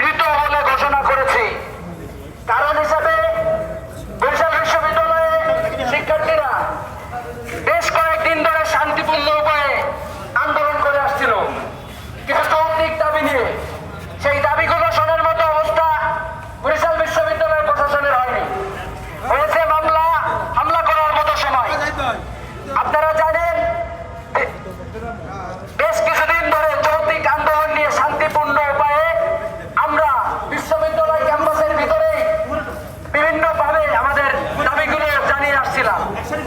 মৃত বলে ঘোষণা করেছি। কারণ হিসাবে বরিশাল বিশ্ববিদ্যালয়ে শিক্ষার্থীরা বেশ কয়েকদিন ধরে শান্তিপূর্ণ উপায়ে আন্দোলন করে আসছিল কিছু যৌক্তিক দাবি নিয়ে। সেই দাবিগুলো শোনার মতো অবস্থা বরিশাল বিশ্ববিদ্যালয়ের প্রশাসনের হয়নি, হয়েছে মামলা হামলা করার মতো সময়। আপনারা জানেন বেশ কিছুদিন ধরে যৌক্তিক আন্দোলন নিয়ে শান্তিপূর্ণ উপায়ে আমরা বিশ্ববিদ্যালয় ক্যাম্পাসের ভিতরেই বিভিন্নভাবে আমাদের দাবিগুলো জানিয়ে আসছিলাম।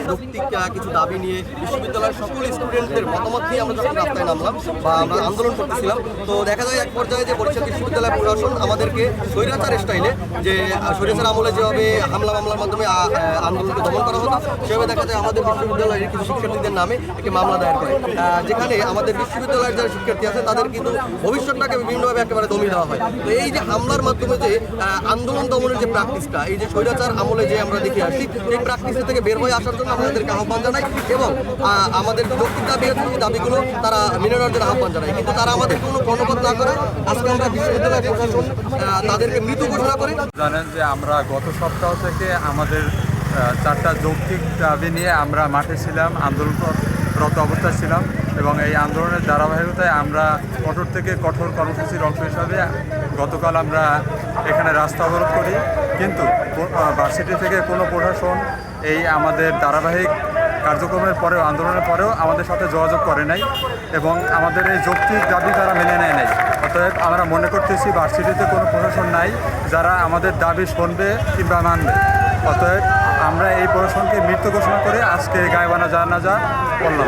যৌক্তিক কিছু দাবি নিয়ে বিশ্ববিদ্যালয়ের সকল স্টুডেন্টদের মতামত নিয়ে আমরা যখন রাস্তায় নামলাম বা আমরা আন্দোলন করতেছিলাম, তো দেখা যায় এক পর্যায়ে যে বরিশাল বিশ্ববিদ্যালয় প্রশাসন আমাদেরকে স্বৈরাচার স্টাইলে, যে স্বৈরাচার আমলে যেভাবে হামলা মামলার মাধ্যমে আন্দোলনকে দমন করা হতো, সেভাবে দেখা যায় আমাদের বিশ্ববিদ্যালয়ের কিছু শিক্ষার্থীদের নামে একটি মামলা দায়ের করে, যেখানে আমাদের বিশ্ববিদ্যালয়ের যারা শিক্ষার্থী আছে তাদের কিন্তু ভবিষ্যৎটাকে বিভিন্নভাবে একেবারে দমিয়ে দেওয়া হয়। তো এই যে হামলার মাধ্যমে যে আন্দোলন দমনের যে প্র্যাকটিসটা, এই যে স্বৈরাচার আমলে যে আমরা দেখে আসছি, এই প্র্যাকটিসের থেকে বের হয়ে আসার জন্য আমাদেরকে আহ্বান জানাই এবং আমাদের যৌক্তিক দাবি আছে এই দাবিগুলো তারা মেনে নেওয়ার জন্য আহ্বান জানায়। কিন্তু তারা আমাদের কোনো কর্ণপাত না করে আজকে আমরা বিশ্ববিদ্যালয় প্রশাসন তাদেরকে মৃত ঘোষণা করে। জানেন যে আমরা গত সপ্তাহ থেকে আমাদের 4টা যৌক্তিক দাবি নিয়ে আমরা মাঠে ছিলাম, আন্দোলনরত অবস্থায় ছিলাম এবং এই আন্দোলনের ধারাবাহিকতায় আমরা কঠোর থেকে কঠোর কর্মসূচির অংশ হিসাবে গতকাল আমরা এখানে রাস্তা অবরোধ করি। কিন্তু ভার্সিটি থেকে কোনো প্রশাসন এই আমাদের ধারাবাহিক কার্যক্রমের পরেও, আন্দোলনের পরেও আমাদের সাথে যোগাযোগ করে নাই এবং আমাদের এই যৌক্তিক দাবি তারা মেনে নেয় নাই। অতএব আমরা মনে করতেছি ভার্সিটিতে কোনো প্রশাসন নাই যারা আমাদের দাবি শুনবে কিংবা মানবে। অতএব আমরা এই প্রশাসনকে মৃত ঘোষণা করে আজকে গায়েবানা জানাজা করলাম।